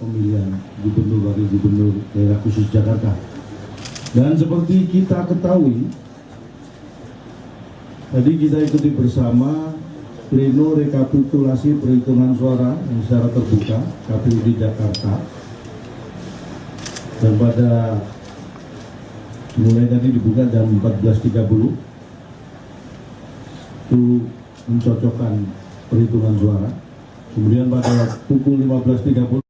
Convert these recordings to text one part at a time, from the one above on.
pemilihan gubernur, wakil gubernur daerah khusus Jakarta. Dan seperti kita ketahui, tadi kita ikuti bersama pleno rekapitulasi perhitungan suara yang secara terbuka KPU di Jakarta. Dan pada mulai tadi dibuka jam 14.30 itu mencocokkan perhitungan suara. Kemudian pada pukul 15.30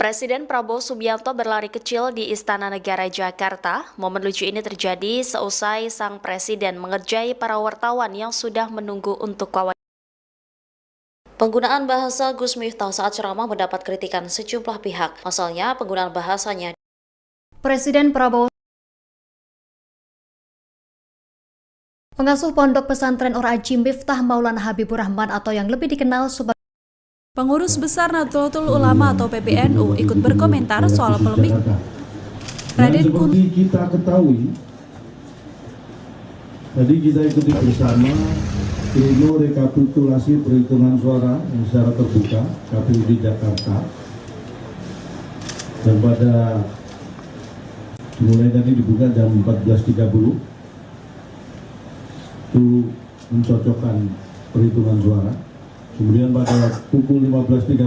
Presiden Prabowo Subianto berlari kecil di Istana Negara Jakarta. Momen lucu ini terjadi seusai sang presiden mengerjai para wartawan yang sudah menunggu untuk wawancara. Penggunaan bahasa Gus Miftah saat ceramah mendapat kritikan sejumlah pihak. Pasalnya, penggunaan bahasanya. Presiden Prabowo pengasuh pondok pesantren Or-Ajim Miftah Maulana Habibur Rahman atau yang lebih dikenal sebagai Pengurus Besar Nahdlatul Ulama atau PBNU ikut berkomentar soal polemik. Raden seperti kita ketahui, tadi kita ikuti bersama pleno rekapitulasi perhitungan suara yang secara terbuka KPU di Jakarta. Dan pada mulai tadi dibuka jam 14.30 itu mencocokkan perhitungan suara. Kemudian pada pukul 15.30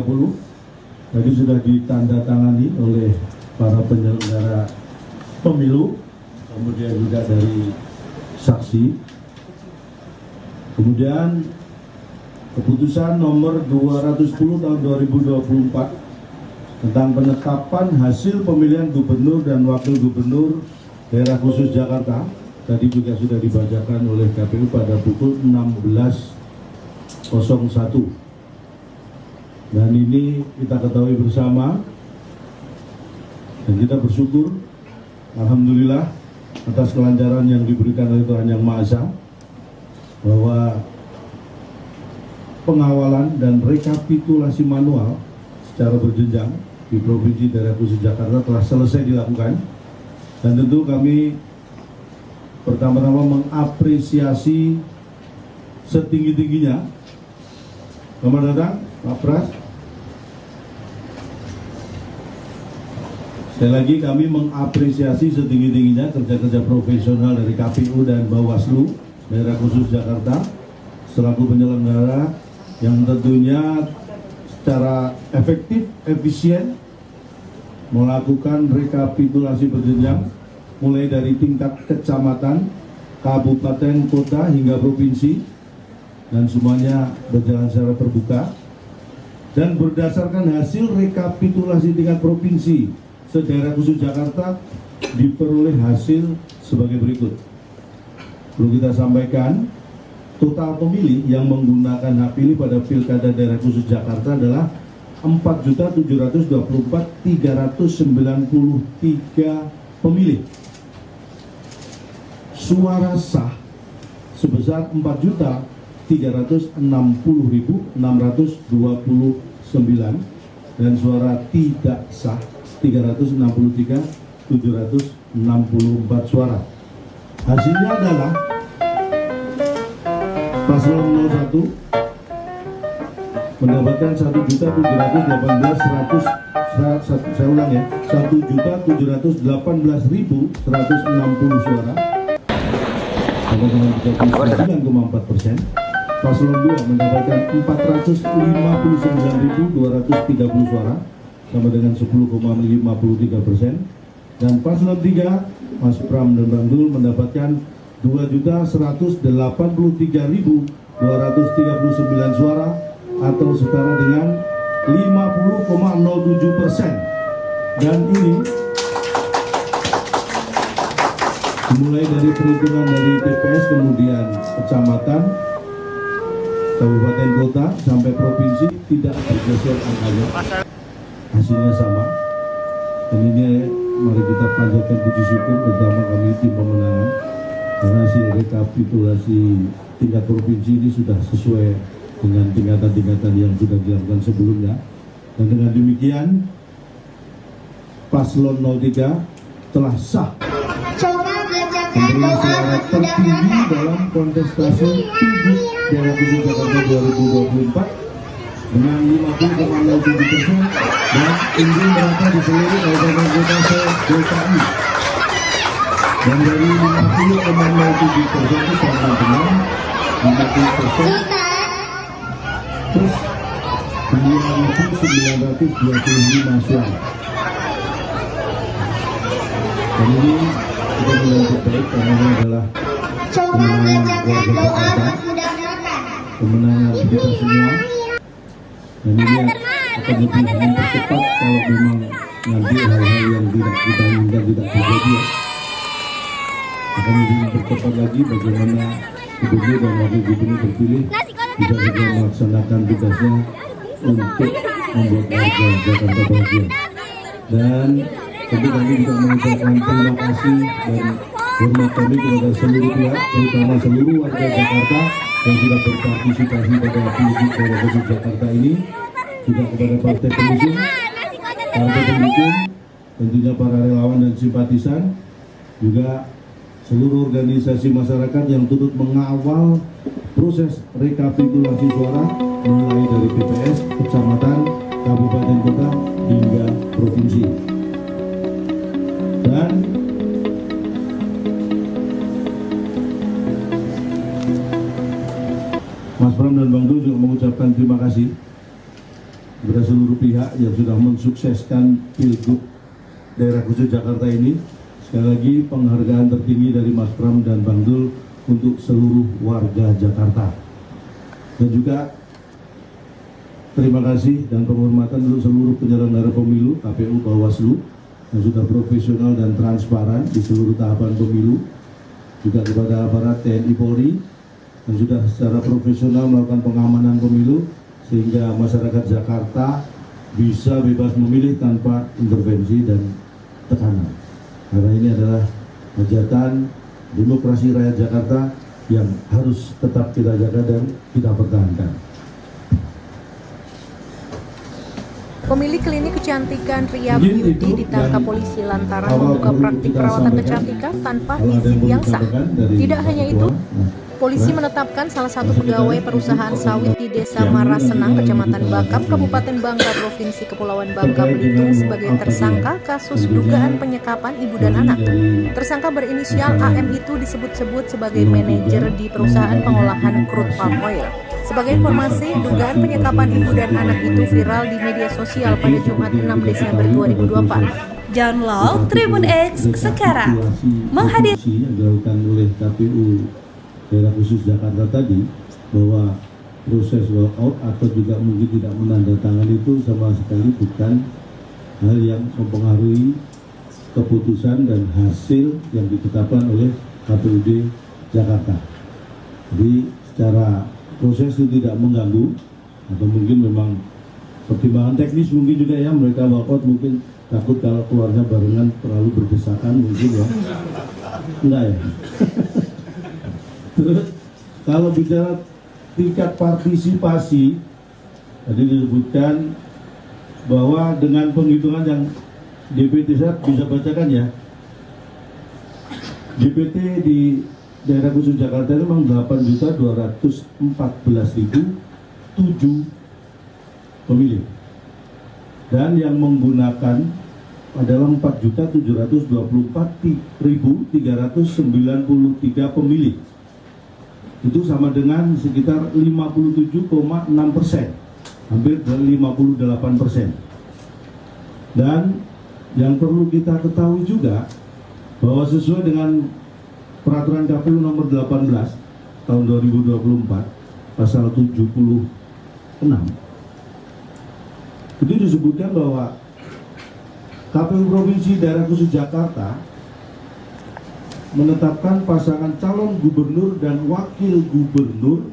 tadi sudah ditandatangani oleh para penyelenggara pemilu, kemudian juga dari saksi. Kemudian keputusan nomor 210 tahun 2024 tentang penetapan hasil pemilihan gubernur dan wakil gubernur daerah khusus Jakarta tadi juga sudah dibacakan oleh KPU pada pukul 16.01. Dan ini kita ketahui bersama dan kita bersyukur alhamdulillah atas kelancaran yang diberikan oleh Tuhan Yang Maha Esa, bahwa pengawalan dan rekapitulasi manual secara berjenjang di Provinsi Daerah Khusus Jakarta telah selesai dilakukan. Dan tentu kami pertama-tama mengapresiasi setinggi-tingginya. Selamat datang Pak Pras. Sekali lagi kami mengapresiasi setinggi-tingginya kerja-kerja profesional dari KPU dan Bawaslu Daerah Khusus Jakarta selaku penyelenggara yang tentunya secara efektif, efisien melakukan rekapitulasi berjenjang mulai dari tingkat kecamatan, kabupaten, kota hingga provinsi, dan semuanya berjalan secara terbuka. Dan berdasarkan hasil rekapitulasi tingkat provinsi se-Daerah Khusus Jakarta diperoleh hasil sebagai berikut. Perlu kita sampaikan, total pemilih yang menggunakan hak pilih pada Pilkada Daerah Khusus Jakarta adalah 4.724.393 pemilih. Suara sah sebesar 4.360.629 dan suara tidak sah 363.764 suara. Hasilnya adalah paslon 01 mendapatkan 1.718.100, saya ulang ya, 1.718.160 suara, sama dengan 39,4%. Paslon 2 mendapatkan 459.230 suara, sama dengan 10,53%. Dan paslon 3 Mas Pram dan Bang Dul mendapatkan 2.183.239 suara atau setara dengan 50,07%. Dan ini dimulai dari perhitungan dari TPS, kemudian kecamatan, kabupaten kota sampai provinsi tidak bergeser angkanya, hasilnya sama. Dan ini mari kita panjatkan puji syukur bersama kami tim pemenangan, karena hasil rekapitulasi tingkat provinsi ini sudah sesuai dengan tingkatan-tingkatan yang sudah dilakukan sebelumnya. Dan dengan demikian paslon 03 telah sah memberi suara tertinggi dalam kontestasi Pilgub Daerah Khusus Jakarta 2024 dengan 50,07% dan unggul merata di seluruh kabupaten kota se-DKI. Dan dari 50,07% itu sama dengan 50% terus 9.925 suara. Dan ini kita menyambut baik karena ini adalah kemenangan warga Jakarta, kemenangan kita semua. Dan ini akan lebih mempercepat kalau memang nanti hal-hal yang tidak kita inginkan tidak terjadi. Akan lebih mempercepat lagi bagaimana gubernur dan wakil gubernur terpilih bisa segera melaksanakan tugasnya untuk membuat warga Jakarta bahagia. Dan tentu kami juga mengucapkan terima kasih dan hormat kami kepada seluruh pihak, terutama seluruh warga Jakarta yang sudah berpartisipasi pada Pilgub Daerah Khusus Jakarta ini, juga kepada partai pendukung, tentunya para relawan dan simpatisan, juga seluruh organisasi masyarakat yang turut mengawal proses rekapitulasi suara mulai dari TPS, kecamatan, kabupaten kota hingga provinsi. Dan Mas Pram dan Bang Dul juga mengucapkan terima kasih kepada seluruh pihak yang sudah mensukseskan Pilgub Daerah Khusus Jakarta ini. Sekali lagi penghargaan tertinggi dari Mas Pram dan Bang Dul untuk seluruh warga Jakarta. Dan juga terima kasih dan penghormatan untuk seluruh penyelenggara pemilu, KPU, Bawaslu, yang sudah profesional dan transparan di seluruh tahapan pemilu. Juga kepada aparat TNI Polri yang sudah secara profesional melakukan pengamanan pemilu sehingga masyarakat Jakarta bisa bebas memilih tanpa intervensi dan tekanan. Karena ini adalah hajatan demokrasi rakyat Jakarta yang harus tetap kita jaga dan kita pertahankan. Pemilik klinik kecantikan Ria Beauty ditangkap polisi lantaran membuka praktik perawatan kecantikan tanpa izin yang sah. Tidak hanya itu, polisi menetapkan salah satu pegawai perusahaan sawit di Desa Marasenang, Kecamatan Bakam, Kabupaten Bangka, Provinsi Kepulauan Bangka Belitung sebagai tersangka kasus dugaan penyekapan ibu dan anak. Tersangka berinisial AM itu disebut-sebut sebagai manajer di perusahaan pengolahan crude palm oil. Sebagai informasi, dugaan penyekapan ibu dan anak itu viral di media sosial pada Jumat 6 Desember 2024. Download Tribun X sekarang. Menghadirkan yang dilakukan oleh KPU Daerah Khusus Jakarta tadi, bahwa proses walkout atau juga mungkin tidak menandatangani itu sama sekali bukan hal yang mempengaruhi keputusan dan hasil yang ditetapkan oleh KPUD Jakarta. Jadi secara proses itu tidak mengganggu, atau mungkin memang pertimbangan teknis mungkin juga ya, mereka walkout mungkin takut kalau keluarnya barengan terlalu berdesakan mungkin ya. Enggak ya. Terus kalau bicara tingkat partisipasi, tadi disebutkan bahwa dengan penghitungan yang DPT, saya bisa bacakan ya, DPT di Daerah Khusus Jakarta ini memang 8.214.007 pemilih, dan yang menggunakan adalah 4.724.393 pemilih. Itu sama dengan sekitar 57,6%, hampir 58%. Dan yang perlu kita ketahui juga bahwa sesuai dengan Peraturan KPU nomor 18 tahun 2024 pasal 76 itu disebutkan bahwa KPU Provinsi Daerah Khusus Jakarta menetapkan pasangan calon gubernur dan wakil gubernur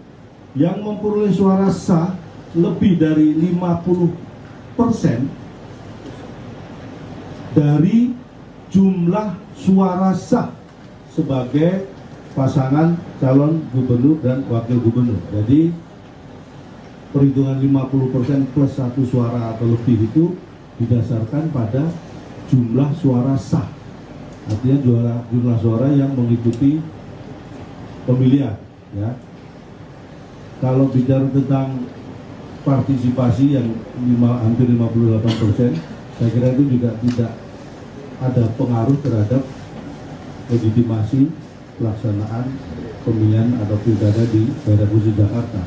yang memperoleh suara sah lebih dari 50% dari jumlah suara sah sebagai pasangan calon gubernur dan wakil gubernur. Jadi perhitungan 50% plus 1 suara atau lebih itu didasarkan pada jumlah suara sah. Artinya jumlah suara yang mengikuti pemilihan, ya. Kalau bicara tentang partisipasi yang hampir 58%, saya kira itu juga tidak ada pengaruh terhadap legitimasi pelaksanaan pemilihan atau pilkada di daerah khusus Jakarta.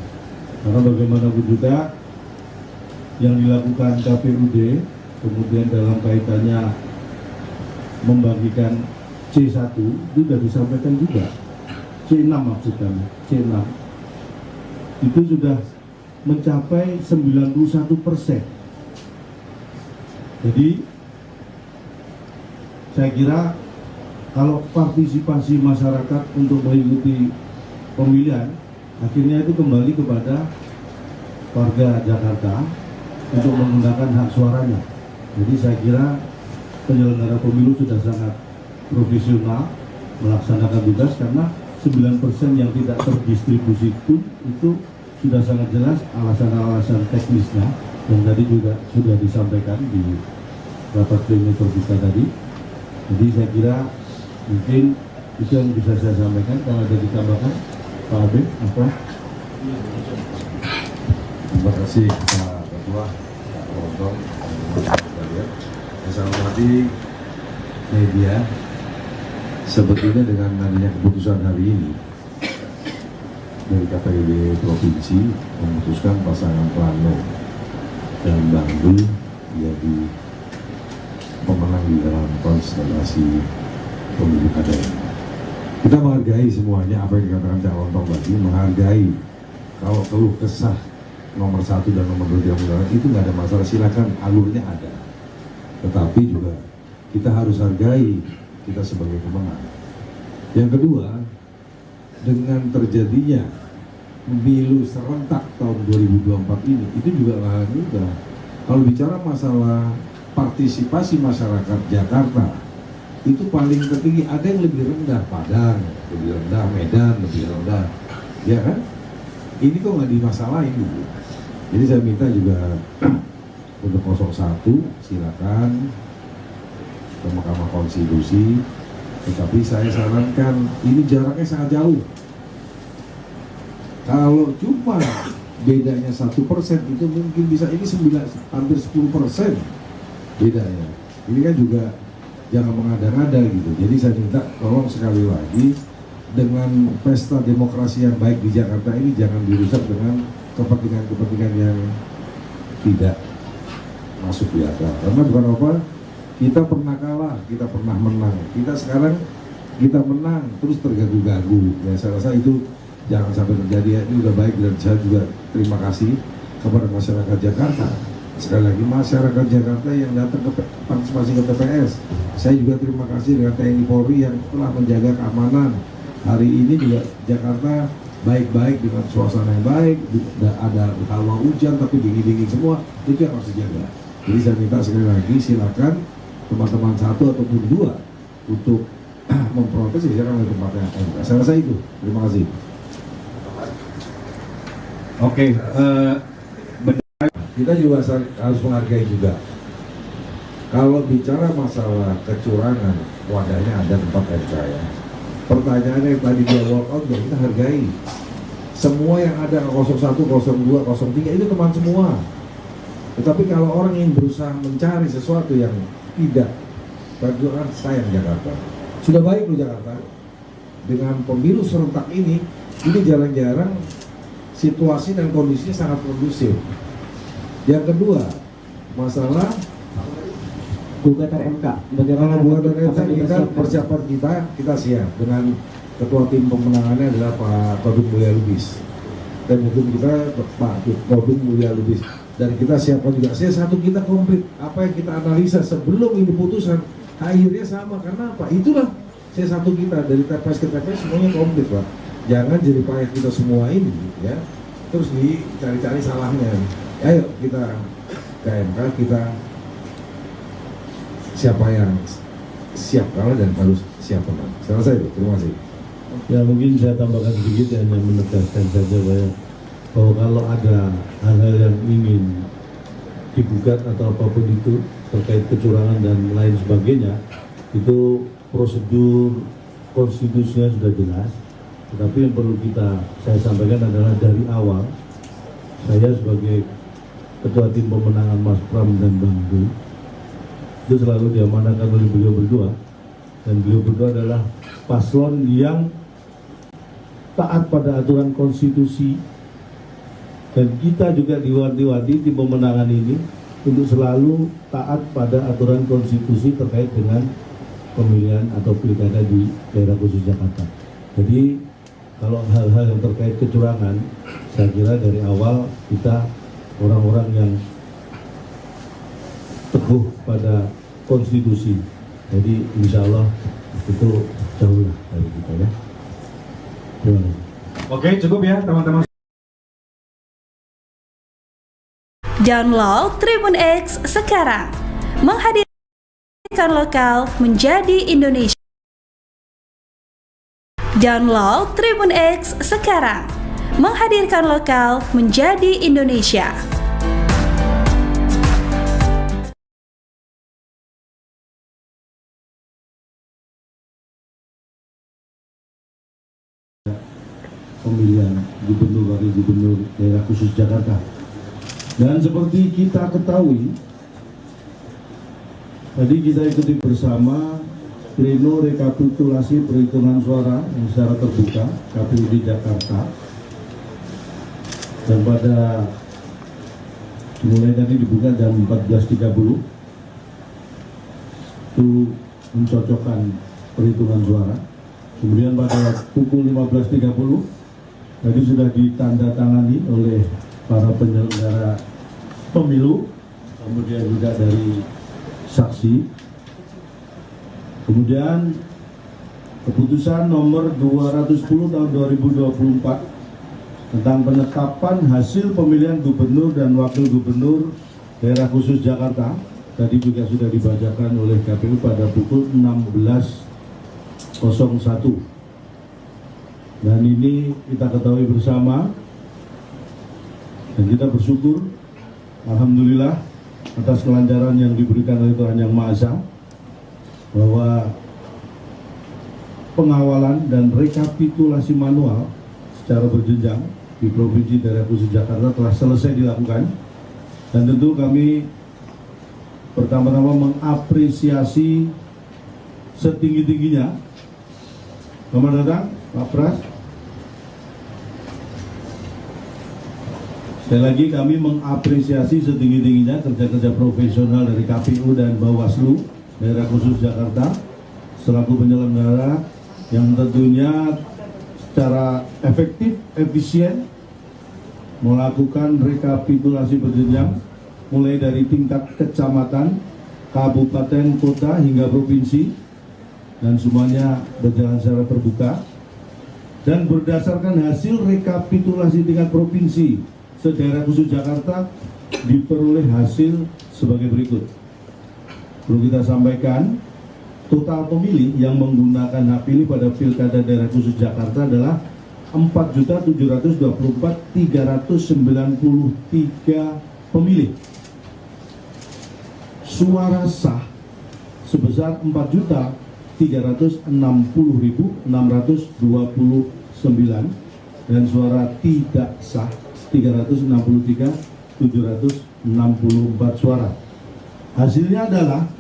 Karena bagaimanapun juga yang dilakukan KPUD, kemudian dalam kaitannya membagikan C1 itu sudah disampaikan juga, C6 maksud kami, C6 itu sudah mencapai 91%. Jadi saya kira kalau partisipasi masyarakat untuk mengikuti pemilihan, akhirnya itu kembali kepada warga Jakarta untuk menggunakan hak suaranya. Jadi saya kira penyelenggara pemilu sudah sangat profesional melaksanakan tugas, karena 9% yang tidak terdistribusi itu sudah sangat jelas alasan-alasan teknisnya yang tadi juga sudah disampaikan di rapat pleno kita tadi. Jadi saya kira mungkin itu yang bisa saya sampaikan. Kalau ada ditambahkan, Pak Abed, apa? Terima kasih Pak Ketua, Pak Rontong, sekalian. Saya hormati media. Sebetulnya dengan adanya keputusan hari ini dari KPUD Provinsi memutuskan pasangan Plano dan Bangdul menjadi pemenang di dalam konstelasi pemilu kada ini. Kita menghargai semuanya apa yang dikatakan Cak Lontong tadi, menghargai kalau keluh kesah nomor 1 dan nomor 2 yang menggunakan itu nggak ada masalah, silakan, alurnya ada. Tetapi juga kita harus hargai kita sebagai pemenang. Yang kedua, dengan terjadinya pemilu serentak tahun 2024 ini, itu juga lahan mudah. Kalau bicara masalah partisipasi masyarakat Jakarta, itu paling tertinggi, ada yang lebih rendah, Padang lebih rendah, Medan lebih rendah, ya kan? Ini kok nggak dimasalahin dulu. Jadi saya minta juga untuk 01 silakan ke Mahkamah Konstitusi, tetapi saya sarankan ini jaraknya sangat jauh. Kalau cuma bedanya 1% itu mungkin bisa, ini hampir 10% bedanya. Ini kan juga jangan mengada-ngada gitu. Jadi saya minta tolong sekali lagi, dengan pesta demokrasi yang baik di Jakarta ini jangan dirusak dengan kepentingan-kepentingan yang tidak masuk di akal. Karena bukan apa, kita pernah kalah, kita pernah menang, kita sekarang kita menang terus terganggu-ganggu. Ya saya rasa itu jangan sampai terjadi. Ya, ini udah baik, dan saya juga terima kasih kepada masyarakat Jakarta. Sekali lagi, masyarakat Jakarta yang datang ke partisipasi ke TPS, saya juga terima kasih dengan TNI Polri yang telah menjaga keamanan. Hari ini juga Jakarta baik-baik dengan suasana yang baik, ada hawa hujan tapi dingin-dingin semua, itu yang harus dijaga. Jadi saya minta sekali lagi, silakan teman-teman 1 ataupun 2 untuk memprotes, silakan oleh tempatnya. Saya rasa itu. Terima kasih. Oke, Kita juga harus menghargai juga. Kalau bicara masalah kecurangan, wadahnya ada tempat MK ya. Pertanyaannya yang tadi dia walk out, ya kita hargai. Semua yang ada 01, 02, 03 itu teman semua. Tetapi kalau orang yang berusaha mencari sesuatu yang tidak, perjuangan sayang Jakarta. Sudah baik loh Jakarta. Dengan pemilu serentak ini jarang-jarang situasi dan kondisinya sangat kondusif. Yang kedua, masalah gugatan MK. Bagaimana gugatan MK ini kan persiapan kita siap dengan ketua tim pemenangannya adalah Pak Todung Mulya Lubis, dan hukum kita Pak Todung Mulya Lubis, dan kita siapkan juga C1 kita komplit. Apa yang kita analisa sebelum ini putusan akhirnya sama, karena apa? Itulah C1 kita dari TPS ke TPS semuanya komplit Pak. Jangan jadi payah kita semua ini ya. terus dicari-cari salahnya. Ayo kita ke MK, kita siapa yang siap kalah dan harus siap menang. Selesai itu, terima kasih. Ya mungkin saya tambahkan sedikit, hanya menegaskan saja bahwa kalau ada hal-hal yang ingin digugat atau apapun itu terkait kecurangan dan lain sebagainya, itu prosedur konstitusinya sudah jelas. Tetapi yang perlu saya sampaikan adalah dari awal saya sebagai Ketua Tim Pemenangan Mas Pram dan Bang Du itu selalu diamanahkan oleh beliau berdua, dan beliau berdua adalah paslon yang taat pada aturan konstitusi, dan kita juga diwanti-wanti di pemenangan ini untuk selalu taat pada aturan konstitusi terkait dengan pemilihan atau pilkada di daerah khusus Jakarta. Jadi kalau hal-hal yang terkait kecurangan, saya kira dari awal kita orang-orang yang teguh pada konstitusi. Jadi insya Allah itu jauh lah dari kita ya. Terima kasih. Oke, cukup ya teman-teman. Download Tribun X sekarang, menghadirkan lokal menjadi Indonesia. Download Tribun X sekarang, menghadirkan lokal menjadi Indonesia. Pemilihan gubernur, wakil gubernur daerah khusus Jakarta. Dan seperti kita ketahui, tadi kita ikuti bersama pleno rekapitulasi perhitungan suara yang secara terbuka KPU di Jakarta. Dan pada mulai tadi dibuka jam 14.30 itu mencocokkan perhitungan suara. Kemudian pada pukul 15.30 tadi sudah ditandatangani oleh para penyelenggara pemilu, kemudian juga dari saksi. Kemudian keputusan nomor 210 tahun 2024 tentang penetapan hasil pemilihan gubernur dan wakil gubernur daerah khusus Jakarta tadi juga sudah dibacakan oleh KPU pada pukul 16.01. Dan ini kita ketahui bersama, dan kita bersyukur alhamdulillah atas kelancaran yang diberikan oleh Tuhan Yang Maha Esa, bahwa pengawalan dan rekapitulasi manual secara berjenjang di Provinsi Daerah Khusus Jakarta telah selesai dilakukan. Dan tentu kami pertama-tama mengapresiasi setinggi-tingginya. Selamat datang Pak Pras. Sekali lagi kami mengapresiasi setinggi-tingginya kerja-kerja profesional dari KPU dan Bawaslu Daerah Khusus Jakarta selaku penyelenggara yang tentunya secara efektif, efisien melakukan rekapitulasi berjenjang mulai dari tingkat kecamatan, kabupaten, kota hingga provinsi, dan semuanya berjalan secara terbuka. Dan berdasarkan hasil rekapitulasi tingkat provinsi se-Daerah Khusus Jakarta diperoleh hasil sebagai berikut. Perlu kita sampaikan, total pemilih yang menggunakan hak pilih pada Pilkada Daerah Khusus Jakarta adalah 4.724.393 pemilih. Suara sah sebesar 4.360.629 dan suara tidak sah 363.764 suara. Hasilnya adalah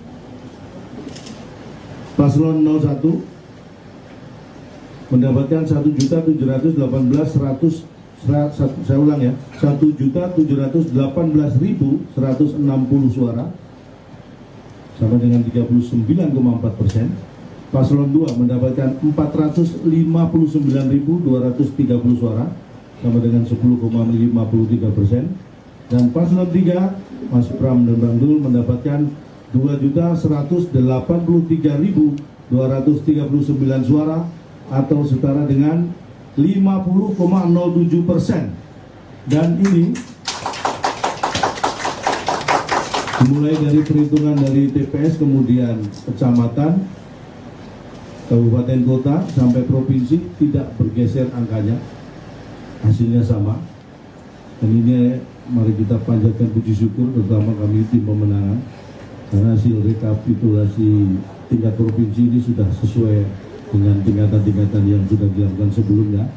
paslon 01 mendapatkan 1.718.100, saya ulang ya, 1.718.160 suara sama dengan 39,4%. Paslon 2 mendapatkan 459.230 suara sama dengan 10,53%. Dan paslon 3 Mas Pram dan Bang Dul mendapatkan 2.183.239 suara atau setara dengan 50,07%. Dan ini mulai dari perhitungan dari TPS, kemudian kecamatan, kabupaten, kota, sampai provinsi tidak bergeser angkanya, hasilnya sama. Dan ini mari kita panjatkan puji syukur, terutama kami tim pemenangan, karena hasil rekapitulasi tingkat provinsi ini sudah sesuai dengan tingkatan-tingkatan yang sudah dilakukan sebelumnya.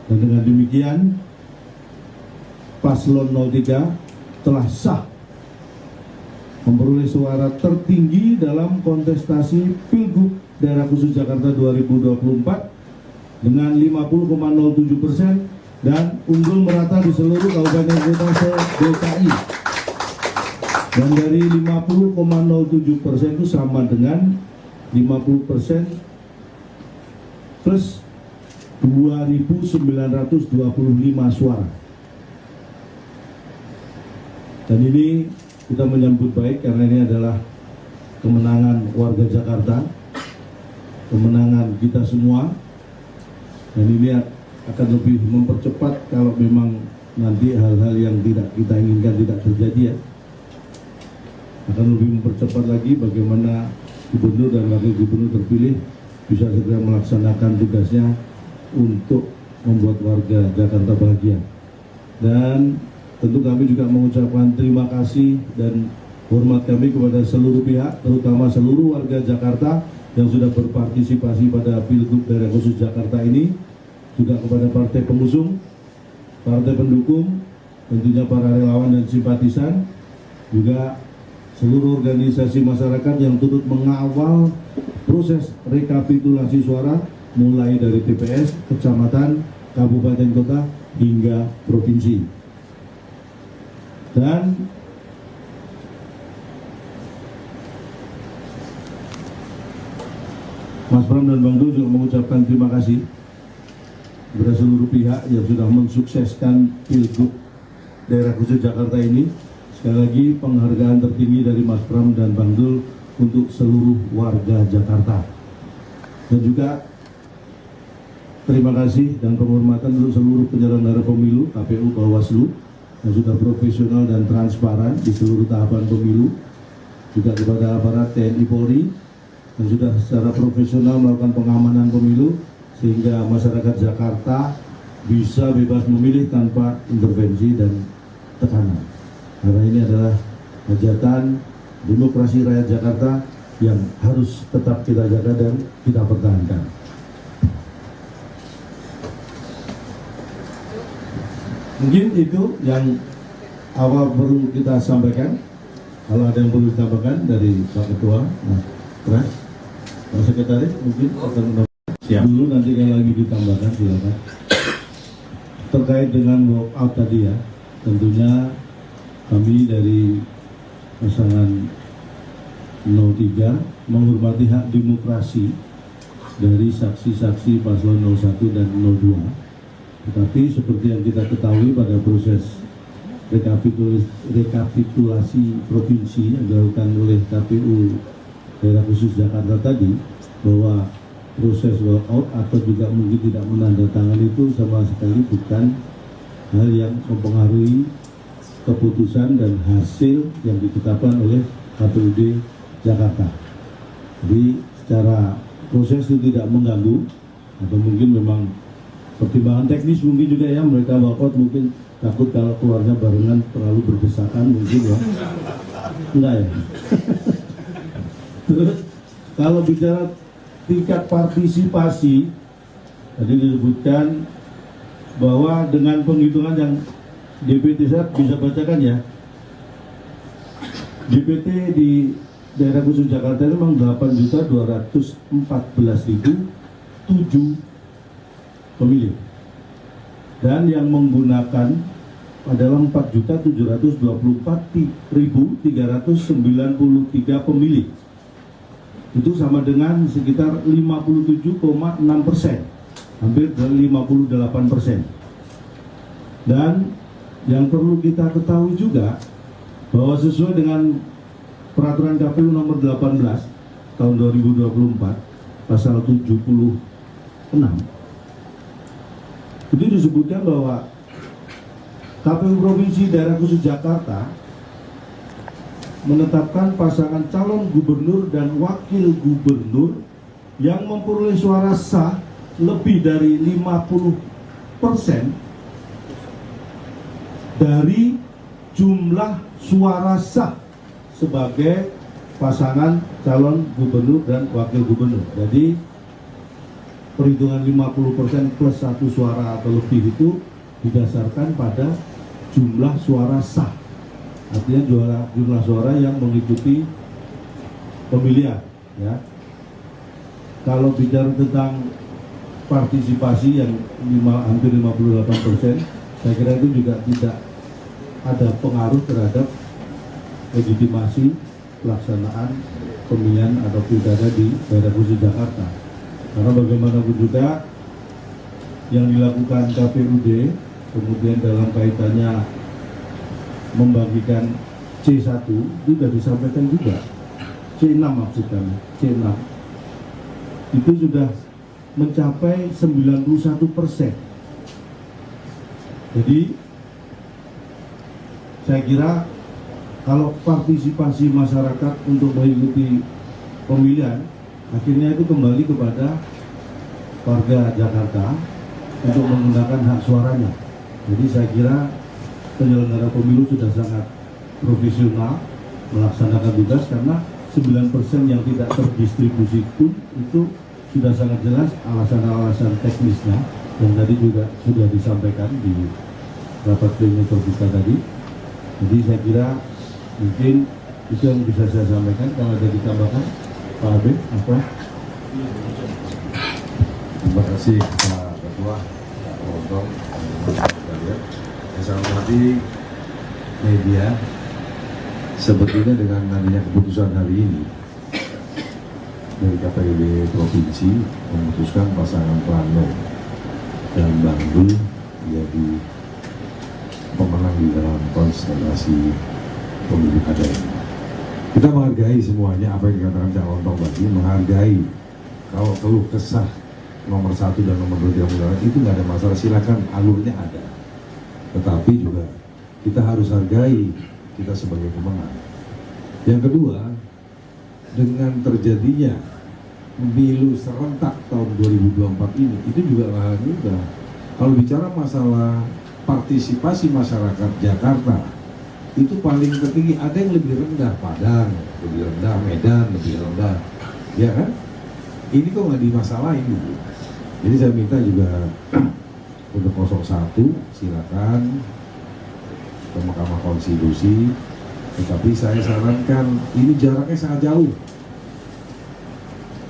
Dan dengan demikian Paslon 03 telah sah memperoleh suara tertinggi dalam kontestasi Pilgub Daerah Khusus Jakarta 2024 dengan 50,07% dan unggul merata di seluruh kabupaten kota se-DKI. Dan dari 50,07% itu sama dengan 50% plus 2.925 suara. Dan ini kita menyambut baik karena ini adalah kemenangan warga Jakarta, kemenangan kita semua, dan ini akan lebih mempercepat kalau memang nanti hal-hal yang tidak kita inginkan tidak terjadi ya. Akan lebih mempercepat lagi bagaimana gubernur dan wakil gubernur terpilih bisa segera melaksanakan tugasnya untuk membuat warga Jakarta bahagia. Dan tentu kami juga mengucapkan terima kasih dan hormat kami kepada seluruh pihak, terutama seluruh warga Jakarta yang sudah berpartisipasi pada Pilgub Daerah Khusus Jakarta ini, juga kepada partai pengusung, partai pendukung, tentunya para relawan dan simpatisan, juga seluruh organisasi masyarakat yang turut mengawal proses rekapitulasi suara mulai dari TPS, kecamatan, kabupaten, kota, hingga provinsi. Dan Mas Pram dan Bang Dul juga mengucapkan terima kasih kepada seluruh pihak yang sudah mensukseskan Pilgub Daerah Khusus Jakarta ini. Sekali lagi penghargaan tertinggi dari Mas Pram dan Bang Dul untuk seluruh warga Jakarta. Dan juga terima kasih dan penghormatan untuk seluruh penyelenggara pemilu, KPU, Bawaslu, yang sudah profesional dan transparan di seluruh tahapan pemilu. Juga kepada aparat TNI Polri yang sudah secara profesional melakukan pengamanan pemilu sehingga masyarakat Jakarta bisa bebas memilih tanpa intervensi dan tekanan. Karena ini adalah hajatan demokrasi rakyat Jakarta yang harus tetap kita jaga dan kita pertahankan. Mungkin itu yang awal perlu kita sampaikan. Kalau ada yang perlu ditambahkan dari Pak Ketua, Mas Pak Sekretaris mungkin akan siap dulu, nanti kalau lagi ditambahkan silakan. Terkait dengan walkout tadi ya, tentunya kami dari pasangan 03 menghormati hak demokrasi dari saksi-saksi paslon 01 dan 02. Tetapi seperti yang kita ketahui pada proses rekapitulasi provinsi yang dilakukan oleh KPU Daerah Khusus Jakarta tadi, bahwa proses walkout atau juga mungkin tidak menandatangani itu sama sekali bukan hal yang mempengaruhi keputusan dan hasil yang ditetapkan oleh KPUD Jakarta. Jadi secara proses itu tidak mengganggu, atau mungkin memang pertimbangan teknis mungkin juga ya, mereka walkout mungkin takut kalau keluarnya barengan terlalu berdesakan mungkin ya. Enggak ya. Terus kalau bicara tingkat partisipasi, tadi disebutkan bahwa dengan penghitungan yang DPT saya bisa bacakan ya. DPT di Daerah Khusus Jakarta itu memang 8.214.007 pemilih. Dan yang menggunakan adalah 4.724.393 pemilih. Itu sama dengan sekitar 57,6%, hampir 58%. Dan yang perlu kita ketahui juga bahwa sesuai dengan peraturan KPU nomor 18 tahun 2024 pasal 76 itu disebutkan bahwa KPU Provinsi Daerah Khusus Jakarta menetapkan pasangan calon gubernur dan wakil gubernur yang memperoleh suara sah lebih dari 50% dari jumlah suara sah sebagai pasangan calon gubernur dan wakil gubernur. Jadi perhitungan 50% plus 1 suara atau lebih itu didasarkan pada jumlah suara sah. Artinya jumlah suara yang mengikuti pemilihan, ya. Kalau bicara tentang partisipasi yang hampir 58%, saya kira itu juga tidak ada pengaruh terhadap legitimasi pelaksanaan pemilihan atau pilkada di daerah khusus Jakarta. Karena bagaimanapun juga yang dilakukan KPUD, kemudian dalam kaitannya membagikan C1 itu sudah disampaikan juga, C6 maksud kami, C6 itu sudah mencapai 91%. Jadi saya kira kalau partisipasi masyarakat untuk mengikuti pemilihan, akhirnya itu kembali kepada warga Jakarta untuk menggunakan hak suaranya. Jadi saya kira penyelenggara pemilu sudah sangat profesional melaksanakan tugas, karena 9% yang tidak terdistribusi pun itu sudah sangat jelas alasan-alasan teknisnya yang tadi juga sudah disampaikan di rapat pleno terbuka tadi. Jadi saya kira mungkin itu yang bisa saya sampaikan. Kalau ada ditambahkan, Pak Habib, apa? Terima kasih Pak Ketua, Pak Wongtong, sekalian. Yang saya hormati media, sebetulnya dengan adanya keputusan hari ini dari KPUD Provinsi memutuskan pasangan Plano dan Bangdul menjadi pemenang di dalam konstelasi pemilu kada ini. Kita menghargai semuanya apa yang dikatakan Cak Wongtong tadi, menghargai kalau keluh kesah nomor 1 dan nomor 2 itu nggak ada masalah, silakan, alurnya ada. Tetapi juga kita harus hargai kita sebagai pemenang. Yang kedua, dengan terjadinya pemilu serentak tahun 2024 ini, itu juga hal mudah. Kalau bicara masalah partisipasi masyarakat Jakarta, itu paling tertinggi, ada yang lebih rendah, Padang lebih rendah, Medan lebih rendah, ya kan? Ini kok nggak dimasalahin gitu. Jadi saya minta juga untuk 01 silakan ke Mahkamah Konstitusi, tetapi saya sarankan ini jaraknya sangat jauh.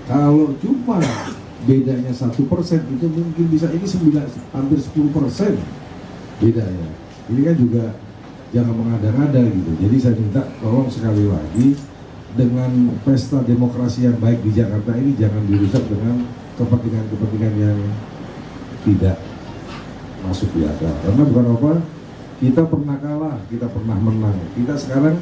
Kalau cuma bedanya 1% itu mungkin bisa, ini hampir 10% bedanya. Ini kan juga jangan mengada-ngada gitu. Jadi saya minta tolong sekali lagi, dengan pesta demokrasi yang baik di Jakarta ini jangan dirusak dengan kepentingan-kepentingan yang tidak masuk di akal. Karena bukan apa, kita pernah kalah, kita pernah menang, kita sekarang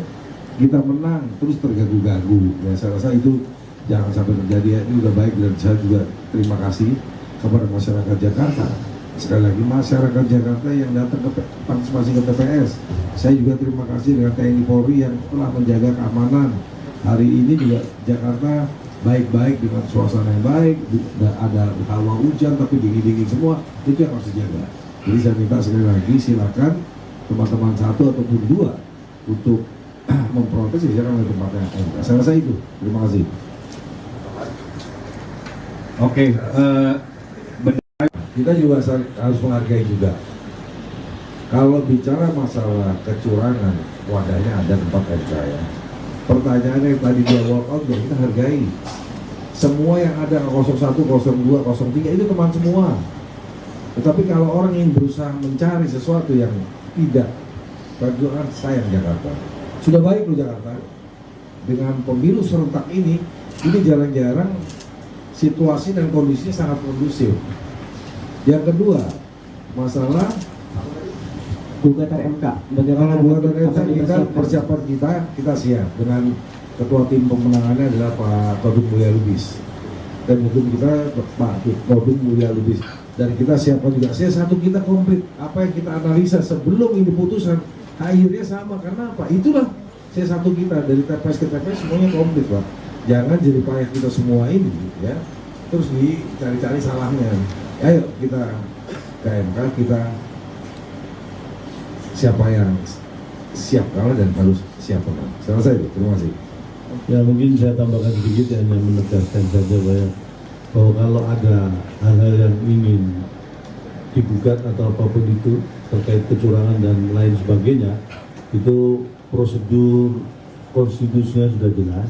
kita menang terus terganggu-ganggu. Ya saya rasa itu jangan sampai terjadi. Ya, ini udah baik, dan saya juga terima kasih kepada masyarakat Jakarta. Sekali lagi, masyarakat Jakarta yang datang ke partisipasi ke TPS, saya juga terima kasih dengan TNI Polri yang telah menjaga keamanan. Hari ini juga Jakarta baik-baik dengan suasana yang baik, ada hawa hujan tapi dingin-dingin semua, itu yang harus dijaga. Jadi saya minta sekali lagi, silakan teman-teman 1 ataupun 2 untuk memprotes, silakan oleh tempatnya. Saya rasa itu. Terima kasih. Oke, kita juga harus menghargai juga. Kalau bicara masalah kecurangan, wadahnya ada tempat MK ya. Pertanyaannya yang tadi dia walk out, ya kita hargai. Semua yang ada 01, 02, 03 itu teman semua. Tetapi kalau orang yang berusaha mencari sesuatu yang tidak, perjuangan sayang Jakarta. Sudah baik loh Jakarta. Dengan pemilu serentak ini jarang-jarang situasi dan kondisinya sangat kondusif. Yang kedua, masalah gugatan MK. Kalau gugatan MK ini kan persiapan kita siap dengan ketua tim pemenangannya adalah Pak Todung Mulya Lubis, dan hukum kita Pak Todung Mulya Lubis. dan kita siapkan juga C1 kita komplit. Apa yang kita analisa sebelum ini putusan akhirnya sama, karena apa? Itulah C1 kita dari TPS ke TPS semuanya komplit, Pak. Jangan jadi payah kita semua ini ya, terus dicari-cari salahnya. Ayo kita ke MK, kita siapa yang siap kalah dan harus siap menang. Selesai, terima kasih. Ya mungkin saya tambahkan sedikit, hanya menegaskan saja bahwa kalau ada hal-hal yang ingin digugat atau apapun itu terkait kecurangan dan lain sebagainya, itu prosedur konstitusinya sudah jelas.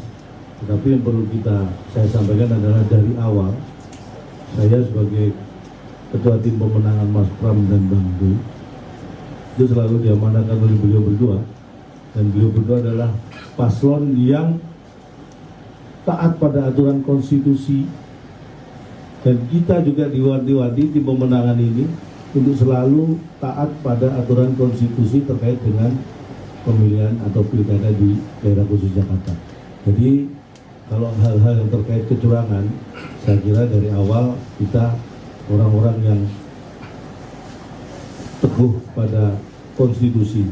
Tetapi yang perlu saya sampaikan adalah dari awal saya sebagai Ketua Tim Pemenangan Mas Pram dan Bang Dui itu selalu diamanahkan oleh beliau berdua, dan beliau berdua adalah paslon yang taat pada aturan konstitusi, dan kita juga diwanti-wanti di pemenangan ini untuk selalu taat pada aturan konstitusi terkait dengan pemilihan atau pilkada di daerah khusus Jakarta. Jadi kalau hal-hal yang terkait kecurangan, saya kira dari awal kita orang-orang yang teguh pada konstitusi.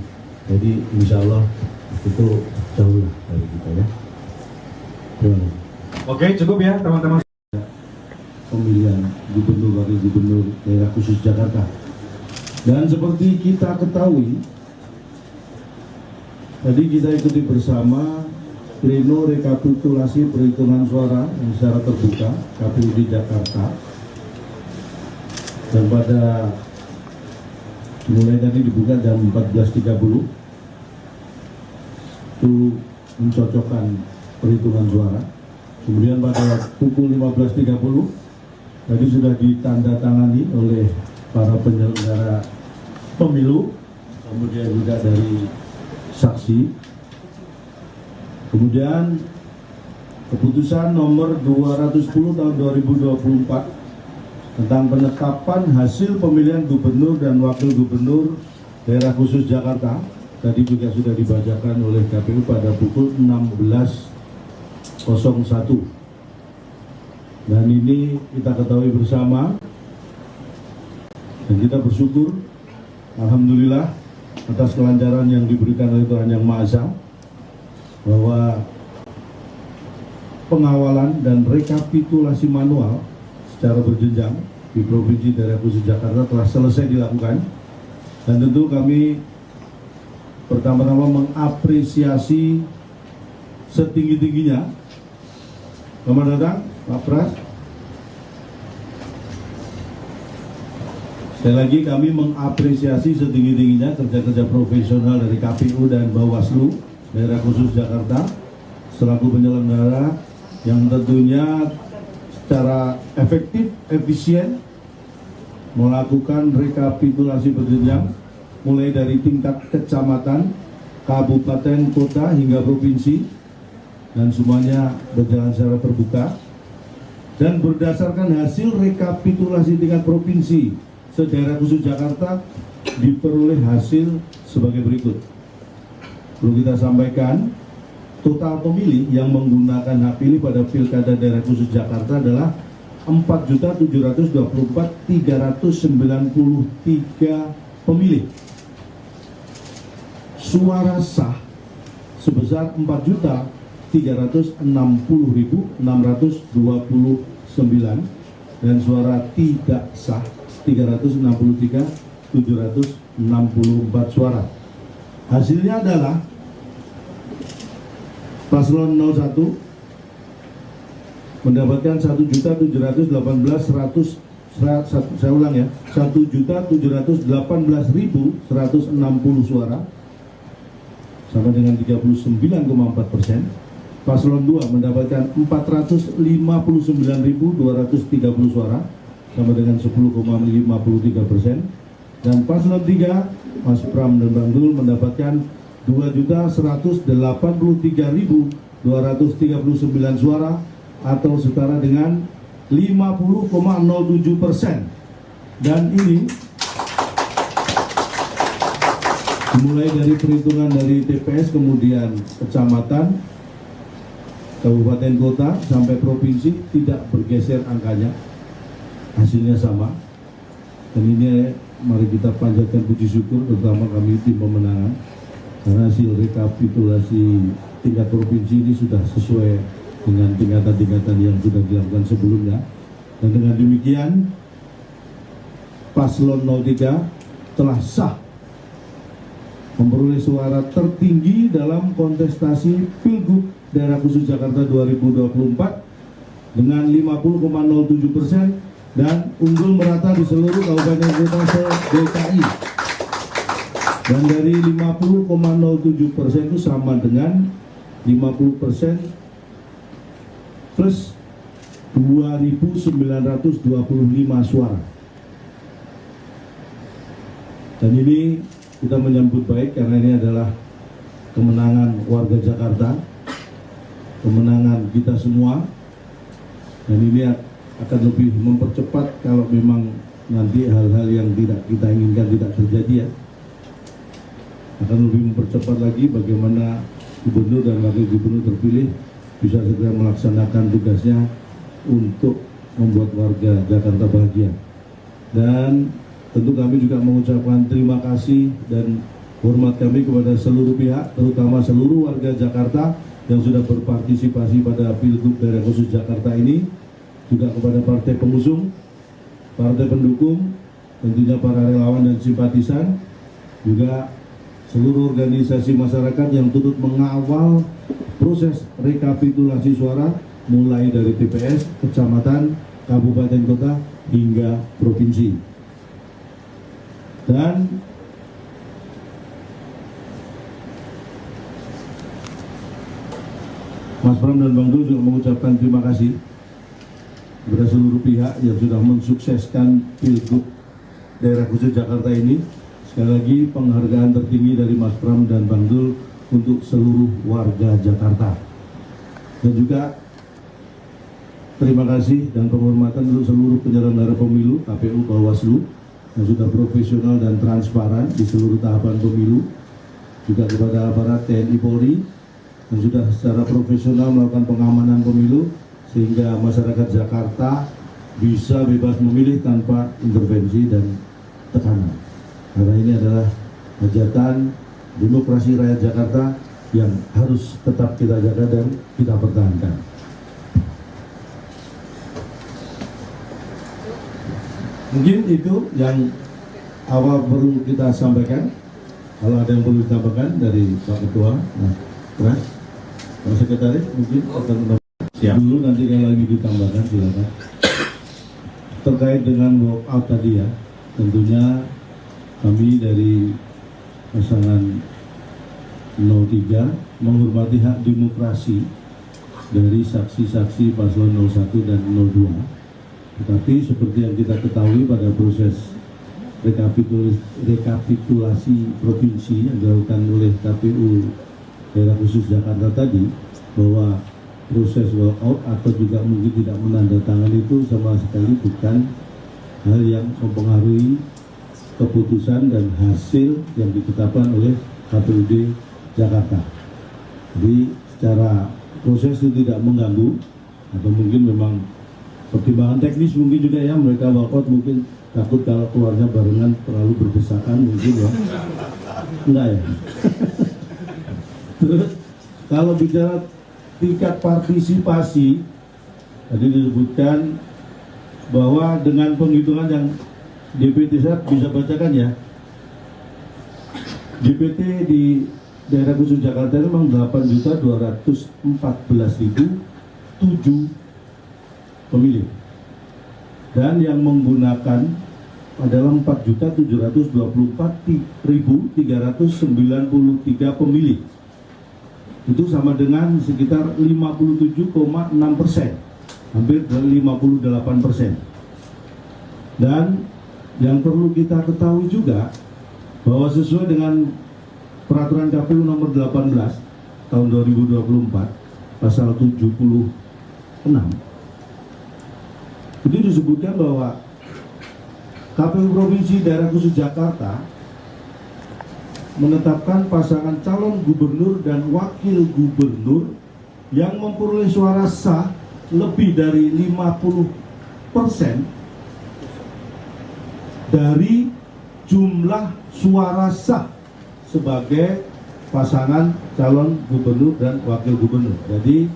Jadi insya Allah itu jauh lah dari kita ya. Terima kasih. Oke, cukup ya teman-teman. Pemilihan gubernur, wakil gubernur daerah khusus Jakarta. Dan seperti kita ketahui, tadi kita ikuti bersama pleno rekapitulasi perhitungan suara yang secara terbuka KPU di Jakarta. Dan pada mulai tadi dibuka jam 14.30 itu mencocokkan perhitungan suara. Kemudian pada pukul 15.30 tadi sudah ditandatangani oleh para penyelenggara pemilu, kemudian juga dari saksi. Kemudian keputusan nomor 210 tahun 2024 tentang penetapan hasil pemilihan gubernur dan wakil gubernur daerah khusus Jakarta tadi juga sudah dibacakan oleh KPU pada pukul 16.01. Dan ini kita ketahui bersama dan kita bersyukur alhamdulillah atas kelancaran yang diberikan oleh Tuhan Yang Maha Esa, bahwa pengawalan dan rekapitulasi manual secara berjenjang di Provinsi Daerah Khusus Jakarta telah selesai dilakukan. Dan tentu kami pertama-tama mengapresiasi setinggi-tingginya. Selamat datang Pak Pras. Sekali lagi kami mengapresiasi setinggi-tingginya kerja-kerja profesional dari KPU dan Bawaslu Daerah Khusus Jakarta selaku penyelenggara yang tentunya secara efektif, efisien melakukan rekapitulasi berjenjang mulai dari tingkat kecamatan, kabupaten, kota hingga provinsi, dan semuanya berjalan secara terbuka. Dan berdasarkan hasil rekapitulasi tingkat provinsi se-Daerah Khusus Jakarta diperoleh hasil sebagai berikut. Perlu kita sampaikan, total pemilih yang menggunakan hak pilih pada Pilkada Daerah Khusus Jakarta adalah 4.724.393 pemilih. Suara sah sebesar 4.360.629 dan suara tidak sah 363.764 suara. Hasilnya adalah paslon 01 mendapatkan 1.718.100, saya ulang ya, 1.718.160 suara sama dengan 39,4%. Paslon 2 mendapatkan 459.230 suara sama dengan 10,53%. Dan paslon 3 Mas Pram dan Bang Dul mendapatkan 2.133.239 suara atau setara dengan 50,07%. Dan ini dimulai dari perhitungan dari TPS, kemudian kecamatan, kabupaten, kota, sampai provinsi tidak bergeser angkanya, hasilnya sama. Dan ini mari kita panjatkan puji syukur, terutama kami tim pemenangan, karena hasil rekapitulasi tingkat provinsi ini sudah sesuai dengan tingkatan-tingkatan yang sudah dilakukan sebelumnya. Dan dengan demikian Paslon 03 telah sah memperoleh suara tertinggi dalam kontestasi Pilgub Daerah Khusus Jakarta 2024 dengan 50,07% dan unggul merata di seluruh kabupaten kota se-DKI. Dan dari 50,07% itu sama dengan 50% plus 2.925 suara. Dan ini kita menyambut baik karena ini adalah kemenangan warga Jakarta, kemenangan kita semua, dan ini akan lebih mempercepat kalau memang nanti hal-hal yang tidak kita inginkan tidak terjadi ya. Akan lebih mempercepat lagi bagaimana gubernur dan wakil gubernur terpilih bisa segera melaksanakan tugasnya untuk membuat warga Jakarta bahagia. Dan tentu kami juga mengucapkan terima kasih dan hormat kami kepada seluruh pihak, terutama seluruh warga Jakarta yang sudah berpartisipasi pada Pilgub Daerah Khusus Jakarta ini, juga kepada partai pengusung, partai pendukung, tentunya para relawan dan simpatisan, juga seluruh organisasi masyarakat yang turut mengawal proses rekapitulasi suara mulai dari TPS, kecamatan, kabupaten kota, hingga provinsi. Dan Mas Pram dan Bang Dul juga mengucapkan terima kasih kepada seluruh pihak yang sudah mensukseskan Pilgub Daerah Khusus Jakarta ini. Sekali lagi penghargaan tertinggi dari Mas Pram dan Bang Dul untuk seluruh warga Jakarta. Dan juga terima kasih dan penghormatan untuk seluruh penyelenggara pemilu, KPU, Bawaslu, yang sudah profesional dan transparan di seluruh tahapan pemilu, juga kepada aparat TNI Polri yang sudah secara profesional melakukan pengamanan pemilu sehingga masyarakat Jakarta bisa bebas memilih tanpa intervensi dan tekanan. Karena ini adalah hajatan demokrasi rakyat Jakarta yang harus tetap kita jaga dan kita pertahankan. Mungkin itu yang awal perlu kita sampaikan. Kalau ada yang perlu ditambahkan dari Pak Ketua, Pak Sekretaris mungkin akan siap dulu, nanti kalau lagi ditambahkan silakan. Terkait dengan walkout tadi ya, tentunya kami dari pasangan 03 menghormati hak demokrasi dari saksi-saksi paslon 01 dan 02. Tetapi seperti yang kita ketahui pada proses rekapitulasi provinsi yang dilakukan oleh KPU Daerah Khusus Jakarta tadi, bahwa proses walkout atau juga mungkin tidak menandatangani itu sama sekali bukan hal yang mempengaruhi keputusan dan hasil yang ditetapkan oleh KPUD Jakarta. Jadi secara proses itu tidak mengganggu, atau mungkin memang pertimbangan teknis mungkin juga ya, mereka walkout mungkin takut kalau keluarnya barengan terlalu berdesakan mungkin ya. Enggak ya. Terus kalau bicara tingkat partisipasi, tadi disebutkan bahwa dengan penghitungan yang DPT saya bisa bacakan ya, DPT di Daerah Khusus Jakarta itu memang 8.214.007 pemilih, dan yang menggunakan adalah 4.724.393 pemilih. Itu sama dengan sekitar 57,6%, hampir 58%. Dan yang perlu kita ketahui juga bahwa sesuai dengan peraturan KPU nomor 18 tahun 2024 pasal 76, itu disebutkan bahwa KPU Provinsi Daerah Khusus Jakarta menetapkan pasangan calon gubernur dan wakil gubernur yang memperoleh suara sah lebih dari 50% dari jumlah suara sah sebagai pasangan calon gubernur dan wakil gubernur. Jadi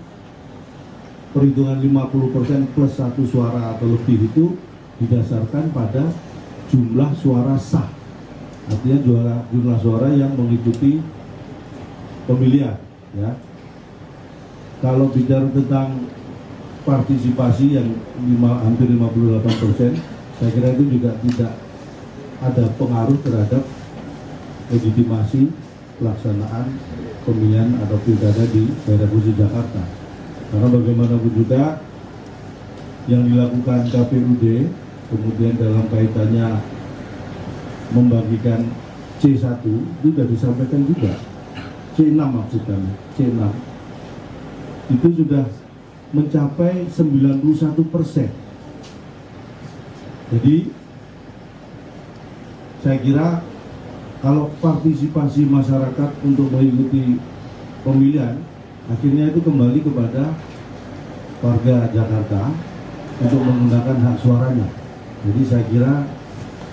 perhitungan 50% plus 1 suara atau lebih itu didasarkan pada jumlah suara sah. Artinya jumlah suara yang mengikuti pemilihan, ya. Kalau bicara tentang partisipasi yang hampir 58%, saya kira itu juga tidak ada pengaruh terhadap legitimasi pelaksanaan pemilihan atau pilkada di daerah khusus Jakarta. Karena bagaimanapun juga yang dilakukan KPUD, kemudian dalam kaitannya membagikan C1 itu sudah disampaikan juga, C6 maksudnya, C6 itu sudah mencapai 91%. Jadi saya kira kalau partisipasi masyarakat untuk mengikuti pemilihan, akhirnya itu kembali kepada warga Jakarta untuk menggunakan hak suaranya. Jadi saya kira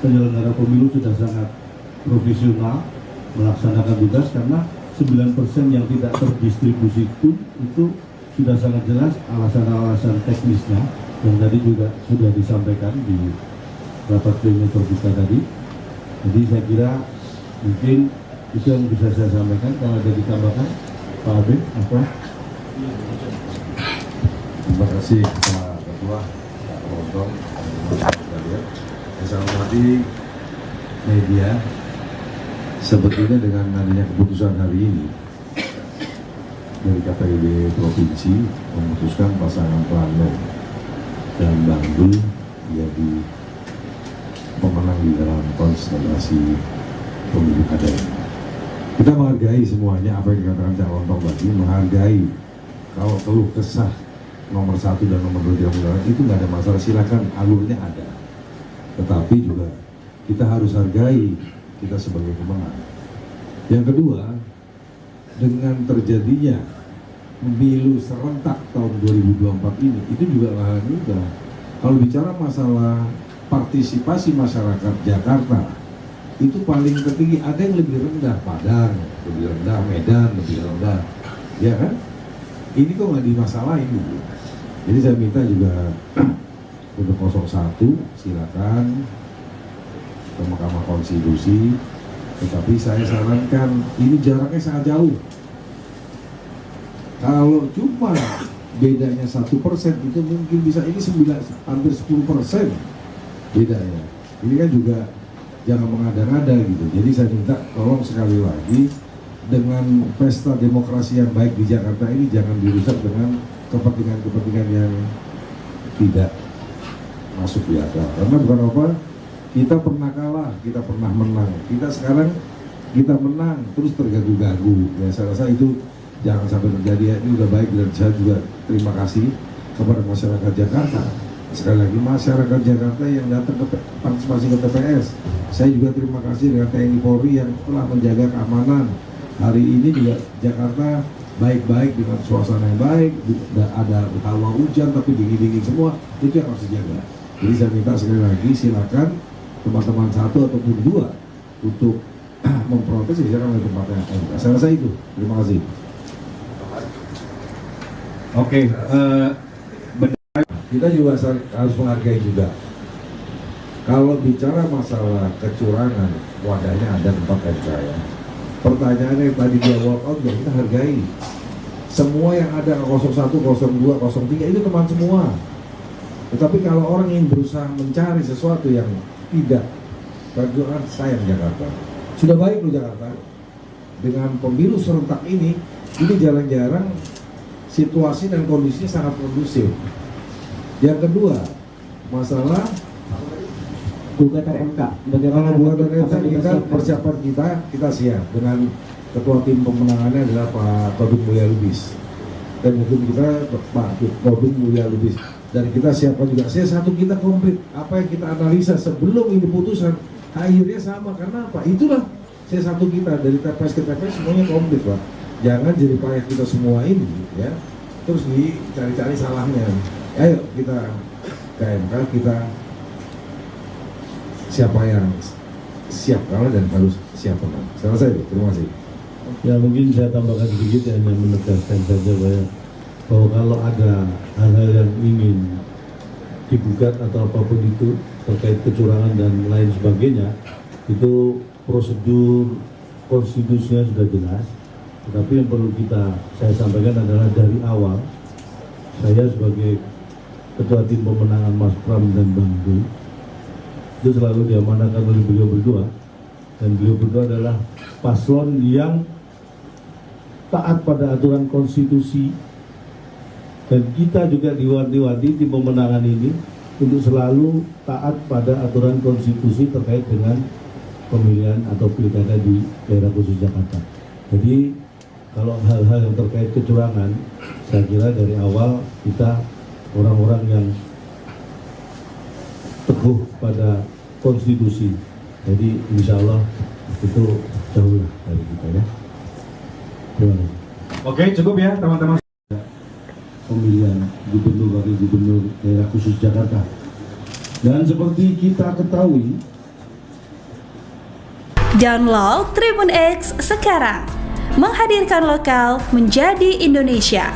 penyelenggara pemilu sudah sangat profesional melaksanakan tugas, karena 9% yang tidak terdistribusi pun itu sudah sangat jelas alasan-alasan teknisnya yang tadi juga sudah disampaikan di rapat pleno terbuka tadi. Jadi saya kira mungkin itu yang bisa saya sampaikan. Kalau ada ditambahkan, Pak Abid, apa? Terima kasih Pak Ketua, Pak Ronton, sekalian. Saya hormati media. Sebetulnya dengan adanya keputusan hari ini dari KPUD Provinsi memutuskan pasangan Plano dan Banggul menjadi pemenang di dalam konstelasi pemilu kada ini. Kita menghargai semuanya apa yang dikatakan Cak Lontong tadi, menghargai kalau keluh kesah nomor 1 dan nomor 2 itu nggak ada masalah, silakan, alurnya ada. Tetapi juga kita harus hargai kita sebagai pemenang. Yang kedua, dengan terjadinya pemilu serentak tahun 2024 ini, itu juga lahan mudah. Kalau bicara masalah partisipasi masyarakat Jakarta, itu paling tertinggi, ada yang lebih rendah, Padang lebih rendah, Medan lebih rendah, ya kan? Ini kok nggak dimasalahin gitu. Jadi saya minta juga untuk 01 silakan ke Mahkamah Konstitusi, tetapi saya sarankan ini jaraknya sangat jauh. Kalau cuma bedanya 1% itu mungkin bisa, ini hampir 10% bedanya. Ini kan juga jangan mengada-ngada gitu. Jadi saya minta tolong sekali lagi, dengan pesta demokrasi yang baik di Jakarta ini jangan dirusak dengan kepentingan-kepentingan yang tidak masuk di akal. Karena bukan apa, kita pernah kalah, kita pernah menang, kita sekarang kita menang terus terganggu-ganggu. Ya, saya rasa itu jangan sampai terjadi ya. Ini udah baik, dan saya juga terima kasih kepada masyarakat Jakarta. Sekali lagi, masyarakat Jakarta yang datang ke partisipasi ke TPS, saya juga terima kasih dengan TNI Polri yang telah menjaga keamanan. Hari ini juga Jakarta baik-baik dengan suasana yang baik, tidak ada hawa hujan tapi dingin-dingin semua, itu yang harus dijaga. Jadi saya minta sekali lagi, silakan teman-teman 1 ataupun 2 untuk memprotes, silakan oleh tempatnya. Saya rasa itu. Terima kasih. Oke, Kita juga harus menghargai juga. Kalau bicara masalah kecurangan, wadahnya ada tempat MK ya. Pertanyaannya yang tadi dia walk out, ya kita hargai. Semua yang ada 01, 02, 03 itu teman semua. Tetapi kalau orang ingin berusaha mencari sesuatu yang tidak, perjuangan sayang Jakarta. Sudah baik loh Jakarta. Dengan pemilu serentak ini jarang-jarang situasi dan kondisinya sangat kondusif. Yang kedua, masalah gugatan MK. Bagaimana gugatan MK, kita persiapan kita siap dengan ketua tim pemenangannya adalah Pak Tobing Mulya Lubis, dan hukum kita Pak Tobing Mulya Lubis, dan kita siapkan juga C1 kita komplit. Apa yang kita analisa sebelum ini putusan akhirnya sama, karena apa? Itulah C1 kita dari TPS ke TPS semuanya komplit Pak. Jangan jadi payah kita semua ini ya, terus dicari-cari salahnya. Ayo kita ke MK, kita siapa yang siap kalah dan harus siap menang. Saya rasa itu. Terima kasih. Ya mungkin saya tambahkan sedikit hanya menegaskan saja bahwa kalau ada hal-hal yang ingin digugat atau apapun itu terkait kecurangan dan lain sebagainya, itu prosedur konstitusinya sudah jelas. Tetapi yang perlu saya sampaikan adalah dari awal saya sebagai Ketua Tim Pemenangan Mas Pram dan Bang Du itu selalu diamanahkan oleh beliau berdua, dan beliau berdua adalah paslon yang taat pada aturan konstitusi, dan kita juga diwanti-wanti di pemenangan ini untuk selalu taat pada aturan konstitusi terkait dengan pemilihan atau pilkada di daerah khusus Jakarta. Jadi kalau hal-hal yang terkait kecurangan, saya kira dari awal kita orang-orang yang teguh pada konstitusi. Jadi insya Allah itu jauh lah dari kita ya. Terima kasih. Oke, cukup ya teman-teman. Pemilihan gubernur wakil gubernur daerah khusus Jakarta. Dan seperti kita ketahui, Download Tribun X sekarang, menghadirkan lokal menjadi Indonesia.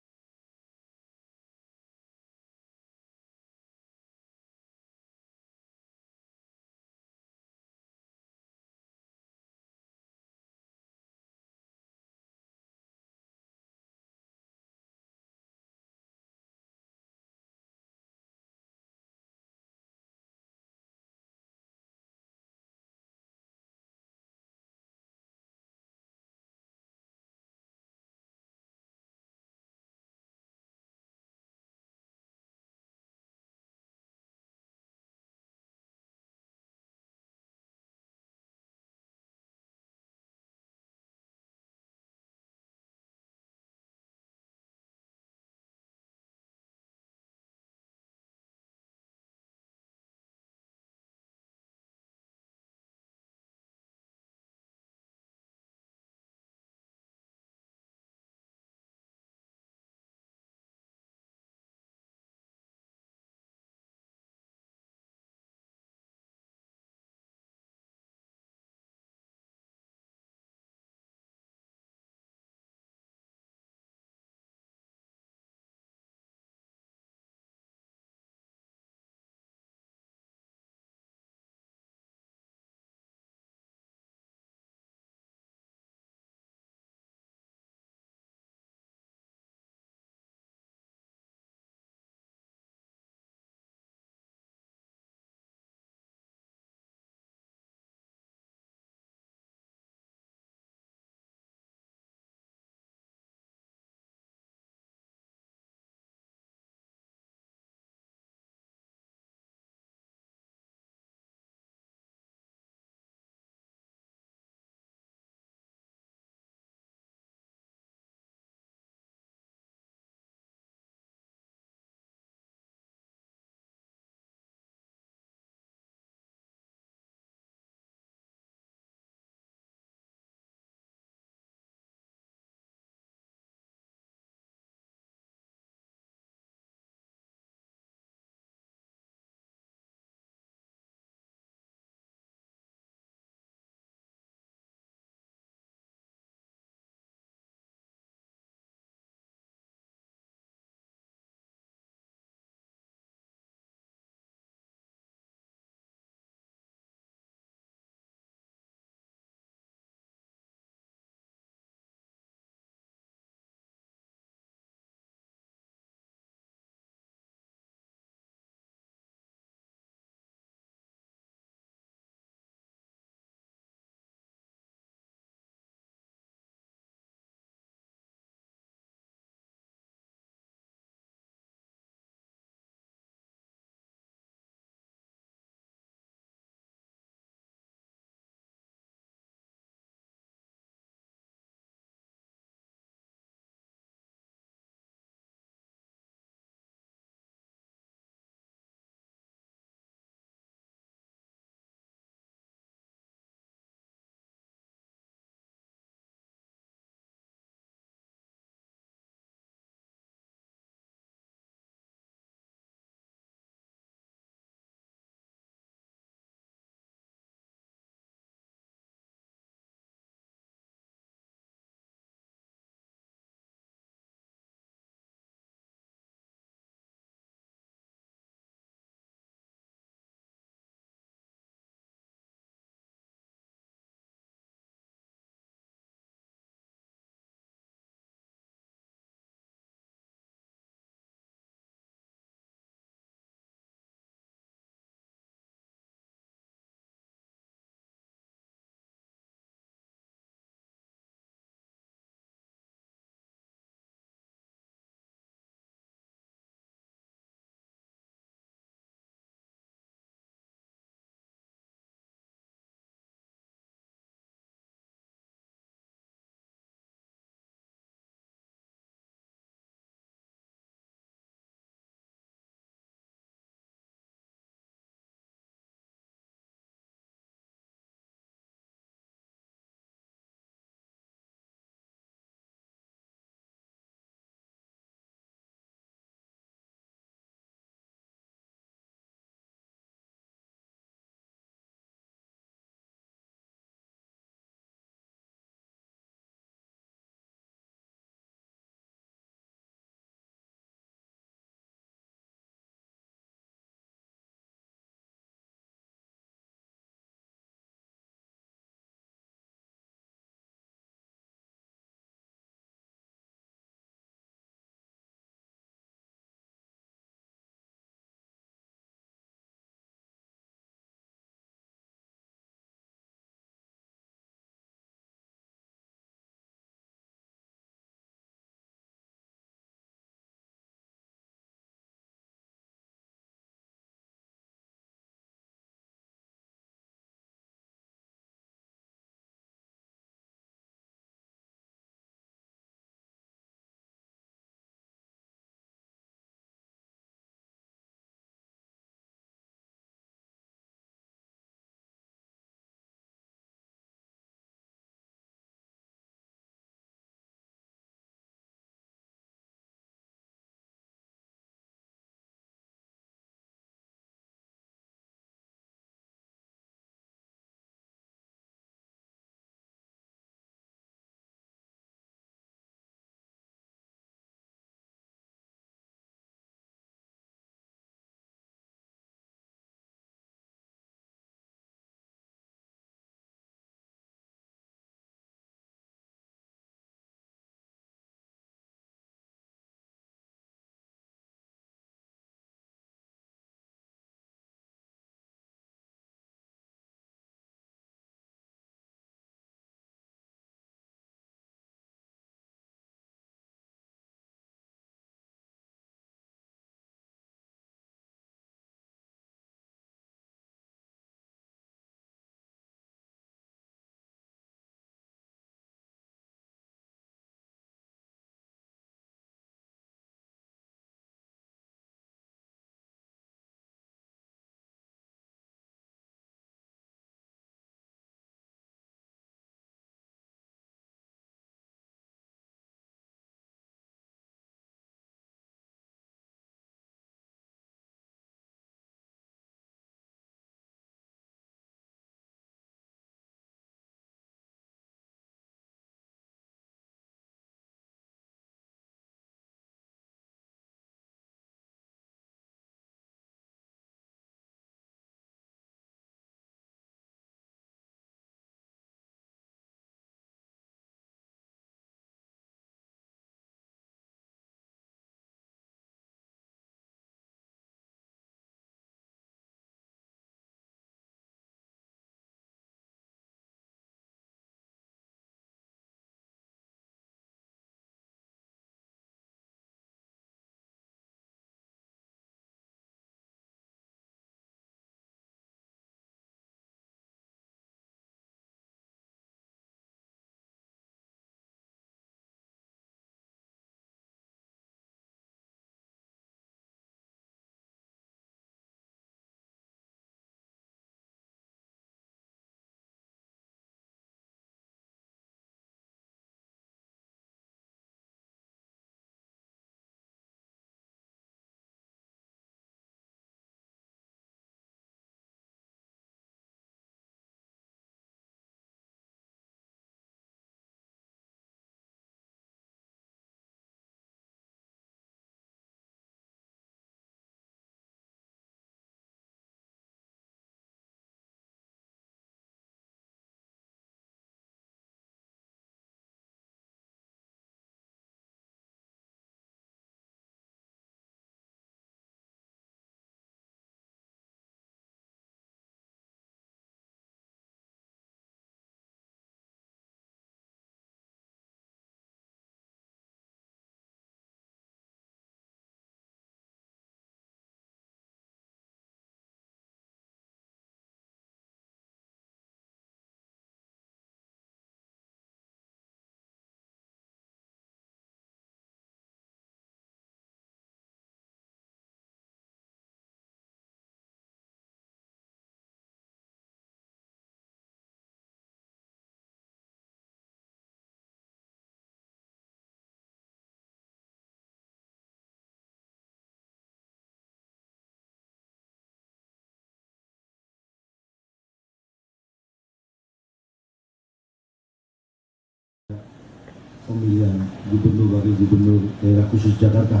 pemilihan gubernur, wakil gubernur daerah khusus Jakarta.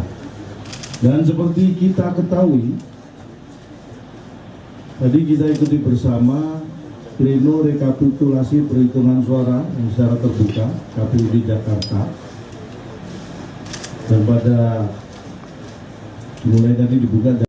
Dan seperti kita ketahui, tadi kita ikuti bersama pleno rekapitulasi perhitungan suara yang secara terbuka KPU di Jakarta. Dan pada mulai tadi dibuka